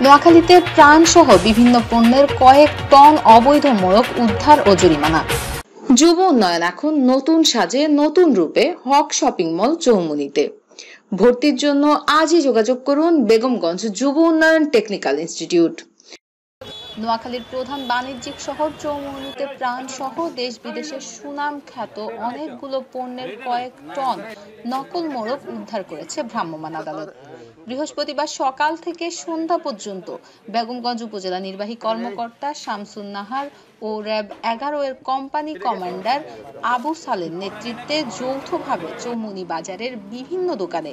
নোয়াখালীতে ত্রাণসহ বিভিন্ন পণ্যের কয়েক টন অবৈধ মোড়ক উদ্ধার ও জরিমানা। যুব উন্নয়ন এখন নতুন সাজে নতুন রূপে হক শপিং মল চৌমুহনীতে। ভর্তির জন্য আজই যোগাযোগ করুন বেগমগঞ্জ যুব উন্নয়ন টেকনিক্যাল ইনস্টিটিউট। নোয়াখালীর প্রধান বাণিজ্যিক শহর চৌমুহনীতে ত্রাণসহ দেশ বিদেশের সুনাম খ্যাত অনেকগুলো পণ্যের কয়েক টন নকল মোড়ক উদ্ধার করেছে ভ্রাম্যমাণ আদালত। বৃহস্পতিবার সকাল থেকে সন্ধ্যা পর্যন্ত বেগমগঞ্জ উপজেলা নির্বাহী কর্মকর্তা শামসুন নাহার ও র্যাব 11 এর কোম্পানি কমান্ডার আবু সালের নেতৃত্বে যৌথভাবে চৌমুহনী বাজারের বিভিন্ন দোকানে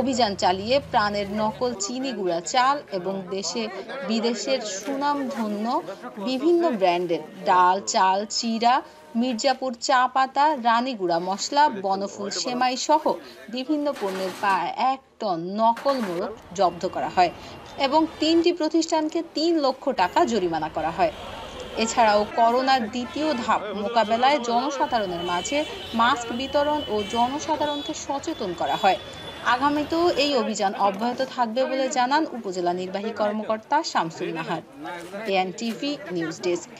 অভিযান চালিয়ে প্রাণের নকল চিনি গুঁড়া চাল এবং দেশে বিদেশের সুনামধন্য বিভিন্ন ব্র্যান্ডের ডাল, চাল, চিরা, মির্জাপুর চা পাতা, রানীগুড়া মশলা, বনফুল সেমাই সহ বিভিন্ন পণ্যের প্রায় 1 টন নকল মোড়ক জব্দ করা হয় এবং 3টি প্রতিষ্ঠানকে 3 লক্ষ টাকা জরিমানা করা হয়। এছাড়াও করোনার দ্বিতীয় ধাপ মোকাবেলায় জনসাধারণের মাঝে মাস্ক বিতরণ ও জনসাধারণকে সচেতন করা হয়। আগামীতেও এই অভিযান অব্যাহত থাকবে বলে জানান উপজেলা নির্বাহী কর্মকর্তা শামসুন নাহার। ANTV news desk.